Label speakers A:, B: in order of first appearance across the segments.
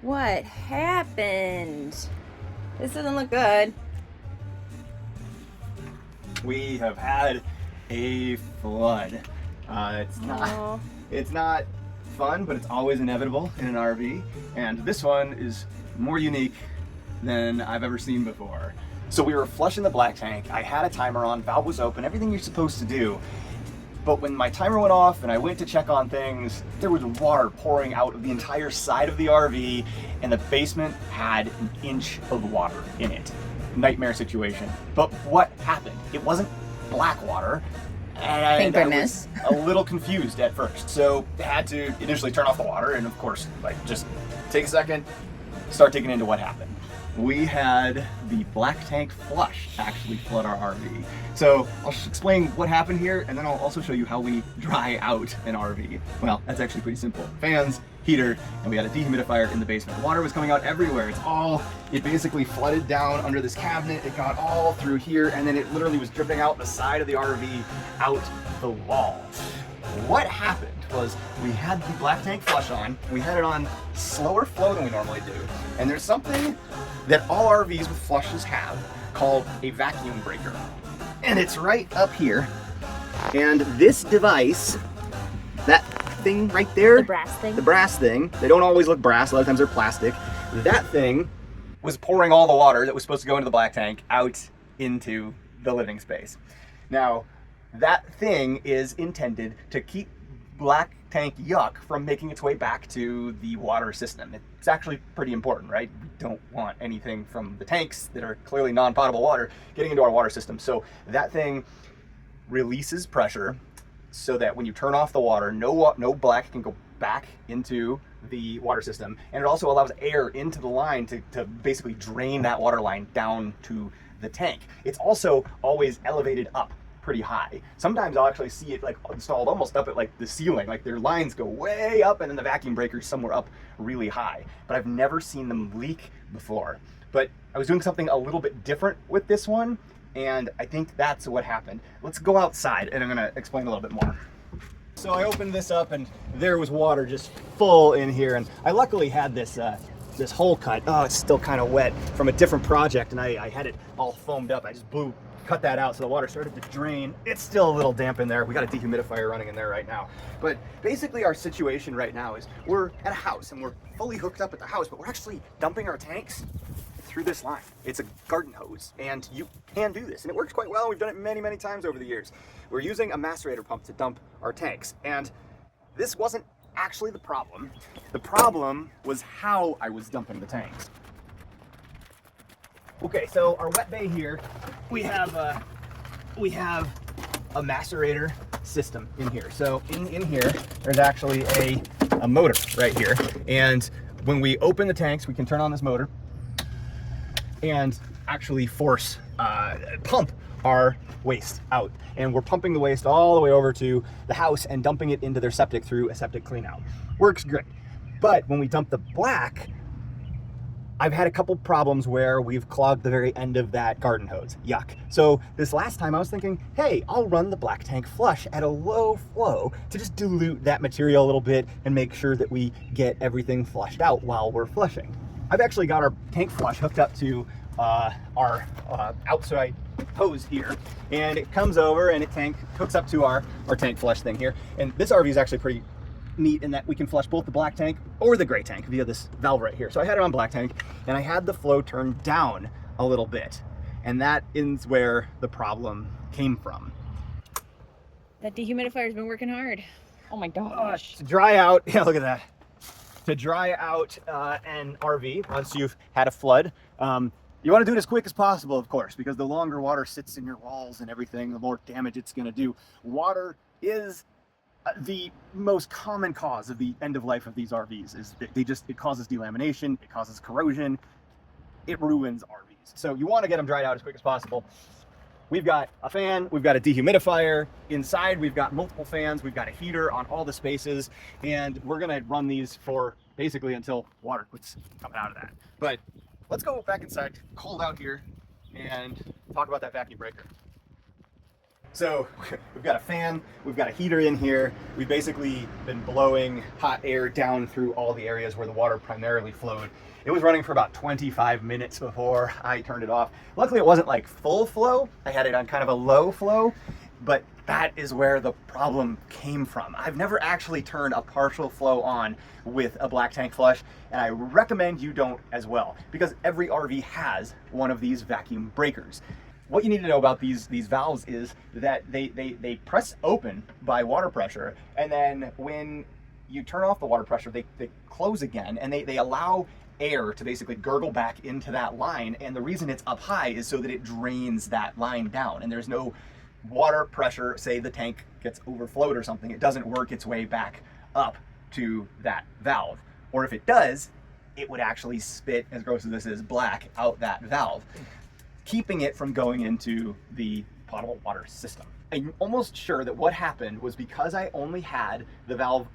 A: What happened? This doesn't look good.
B: We have had a flood. It's not
A: Oh.
B: it's not fun, but it's always inevitable in an RV. And this one is more unique than I've ever seen before. So we were flushing the black tank. I had a timer on, valve was open, everything you're supposed to do. But when my timer went off and I went to check on things, there was water pouring out of the entire side of the RV, and the basement had an inch of water in it. Nightmare situation. But what happened? It wasn't black water. And
A: Thank goodness.
B: I was a little confused at first. So I had to initially turn off the water and of course, like, just take a second, start digging into what happened. We had the black tank flush actually flood our RV. So I'll just explain what happened here, and then I'll also show you how we dry out an RV. Well, that's actually pretty simple. Fans, heater, and we had a dehumidifier in the basement. Water was coming out everywhere. It basically flooded down under this cabinet. It got all through here, and then it literally was dripping out the side of the RV, out the wall. What happened was we had the black tank flush on. We had it on slower flow than we normally do. And there's something that all RVs with flushes have called a vacuum breaker. And it's right up here. And this device, that thing right there,
A: The brass thing?
B: the brass thing, they don't always look brass, a lot of times they're plastic. That thing was pouring all the water that was supposed to go into the black tank out into the living space. Now, that thing is intended to keep black tank yuck from making its way back to the water system. It's actually pretty important, right? We don't want anything from the tanks that are clearly non-potable water getting into our water system. So that thing releases pressure so that when you turn off the water, no black can go back into the water system. And it also allows air into the line to basically drain that water line down to the tank. It's also always elevated up pretty high. Sometimes I'll actually see it like installed almost up at like the ceiling, like their lines go way up and then the vacuum breaker's somewhere up really high. But I've never seen them leak before. But I was doing something a little bit different with this one, and I think that's what happened. Let's go outside and I'm gonna explain a little bit more. So I opened this up and there was water just full in here, and I luckily had this this hole cut. Oh, it's still kind of wet from a different project, and I had it all foamed up. I just cut that out so the water started to drain. It's still a little damp in there. We got a dehumidifier running in there right now. But basically our situation right now is we're at a house and we're fully hooked up at the house, but we're actually dumping our tanks through this line. It's a garden hose, and you can do this, and it works quite well. We've done it many, many times over the years. We're using a macerator pump to dump our tanks, and this wasn't actually the problem. The problem was how I was dumping the tanks. Okay, so our wet bay here, we have a macerator system in here. So in here, there's actually a motor right here. And when we open the tanks, we can turn on this motor and actually pump our waste out. And we're pumping the waste all the way over to the house and dumping it into their septic through a septic clean out. Works great. But when we dump the black, I've had a couple problems where we've clogged the very end of that garden hose. Yuck. So this last time I was thinking, hey, I'll run the black tank flush at a low flow to just dilute that material a little bit and make sure that we get everything flushed out while we're flushing. I've actually got our tank flush hooked up to our outside hose here, and it comes over and it hooks up to our tank flush thing here. And this RV is actually pretty neat in that we can flush both the black tank or the gray tank via this valve right here. So I had it on black tank, and I had the flow turned down a little bit, and that is where the problem came from.
A: That dehumidifier has been working hard. Oh my gosh.
B: To dry out, yeah, look at that. To dry out an RV once you've had a flood, you want to do it as quick as possible, of course, because the longer water sits in your walls and everything, the more damage it's going to do. Water is the most common cause of the end of life of these RVs. It causes delamination, it causes corrosion, it ruins RVs. So you want to get them dried out as quick as possible. We've got a fan, we've got a dehumidifier. Inside, we've got multiple fans, we've got a heater on all the spaces, and we're gonna run these for basically until water quits coming out of that. But let's go back inside, cold out here, and talk about that vacuum breaker. So we've got a fan, we've got a heater in here. We've basically been blowing hot air down through all the areas where the water primarily flowed. It was running for about 25 minutes before I turned it off. Luckily it wasn't like full flow. I had it on kind of a low flow, but that is where the problem came from. I've never actually turned a partial flow on with a black tank flush, and I recommend you don't as well, because every RV has one of these vacuum breakers. What you need to know about these valves is that they press open by water pressure, and then when you turn off the water pressure, they close again, and they allow air to basically gurgle back into that line. And the reason it's up high is so that it drains that line down, and there's no water pressure, say the tank gets overflowed or something, it doesn't work its way back up to that valve. Or if it does, it would actually spit, as gross as this is, black out that valve, keeping it from going into the potable water system. I'm almost sure that what happened was because I only had the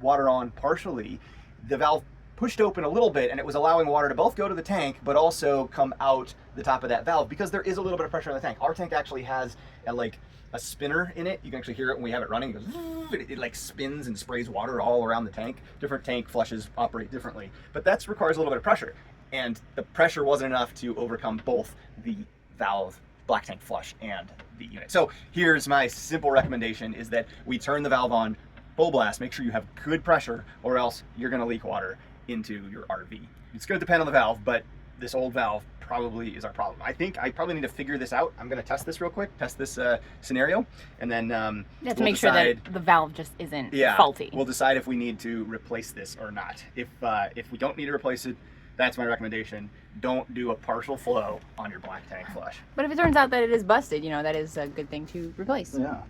B: water on partially, the valve pushed open a little bit and it was allowing water to both go to the tank but also come out the top of that valve, because there is a little bit of pressure in the tank. Our tank actually has a spinner in it. You can actually hear it when we have it running. It goes, it like spins and sprays water all around the tank. Different tank flushes operate differently, but that requires a little bit of pressure. And the pressure wasn't enough to overcome both the valve black tank flush and the unit. So here's my simple recommendation, is that we turn the valve on full blast, make sure you have good pressure, or else you're gonna leak water into your RV. It's gonna depend on the valve, but this old valve probably is our problem. I think I probably need to figure this out. I'm gonna test this real quick, test this scenario, and then
A: we'll make sure that the valve just isn't faulty.
B: We'll decide if we need to replace this or not. If we don't need to replace it, that's my recommendation. Don't do a partial flow on your black tank flush.
A: But if it turns out that it is busted, you know, that is a good thing to replace.
B: Yeah.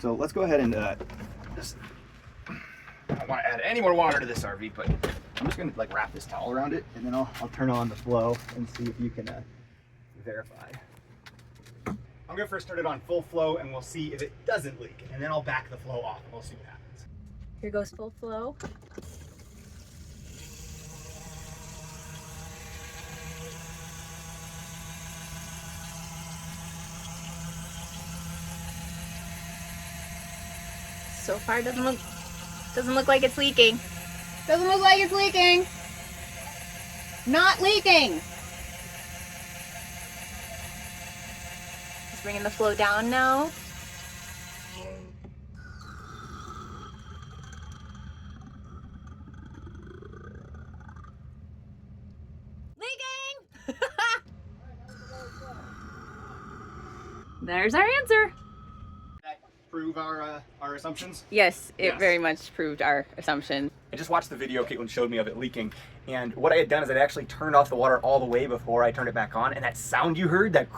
B: So let's go ahead and just, I don't want to add any more water to this RV, but I'm just going to like wrap this towel around it, and then I'll turn on the flow and see if you can verify. I'm going to first turn it on full flow, and we'll see if it doesn't leak, and then I'll back the flow off and we'll see what happens.
A: Here goes full flow. So far, doesn't look like it's leaking. Doesn't look like it's leaking. Not leaking. Just bringing the flow down now. Leaking. There's our answer.
B: Prove our assumptions?
A: Yes, it very much proved our assumption.
B: I just watched the video Caitlin showed me of it leaking, and what I had done is I'd actually turned off the water all the way before I turned it back on, and that sound you heard, that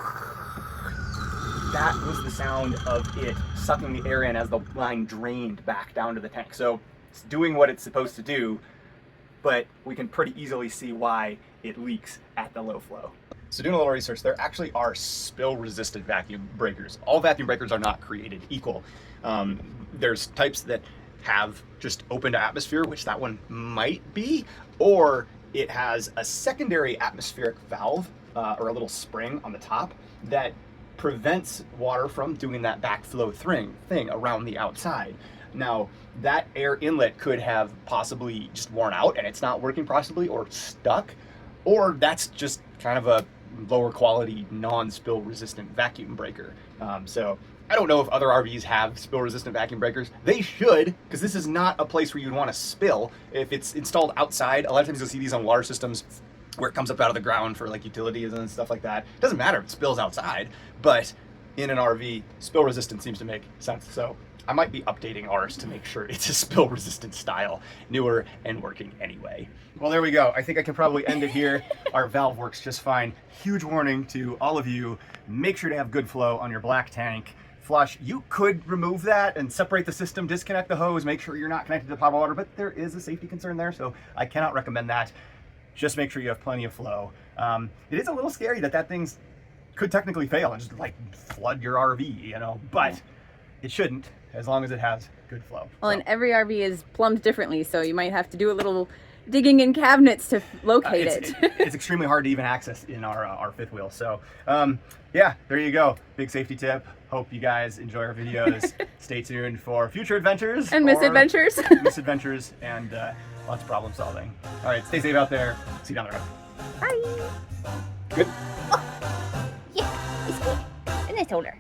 B: was the sound of it sucking the air in as the line drained back down to the tank. So it's doing what it's supposed to do, but we can pretty easily see why it leaks at the low flow. So doing a little research, there actually are spill-resistant vacuum breakers. All vacuum breakers are not created equal. There's types that have just open to atmosphere, which that one might be, or it has a secondary atmospheric valve or a little spring on the top that prevents water from doing that backflow thing around the outside. Now, that air inlet could have possibly just worn out and it's not working properly, or stuck, or that's just kind of a lower quality non-spill resistant vacuum breaker. So I don't know if other RVs have spill resistant vacuum breakers. They should, because this is not a place where you'd want to spill. If it's installed outside, a lot of times you'll see these on water systems where it comes up out of the ground for like utilities and stuff like that. It doesn't matter if it spills outside, but in an RV, spill resistant seems to make sense. So I might be updating ours to make sure it's a spill resistant style, newer and working anyway. Well, there we go. I think I can probably end it here. Our valve works just fine. Huge warning to all of you, make sure to have good flow on your black tank flush. You could remove that and separate the system, disconnect the hose, make sure you're not connected to the potable water, but there is a safety concern there, so I cannot recommend that. Just make sure you have plenty of flow. It is a little scary that thing's could technically fail and just like flood your RV, you know, but it shouldn't, as long as it has good flow.
A: Well, and every RV is plumbed differently, so you might have to do a little digging in cabinets to locate it.
B: It's extremely hard to even access in our fifth wheel. So yeah, there you go. Big safety tip. Hope you guys enjoy our videos. Stay tuned for future adventures
A: And misadventures.
B: misadventures and lots of problem solving. All right, stay safe out there. See you down the road.
A: Bye.
B: Good.
A: Yeah, it's good. And I told her.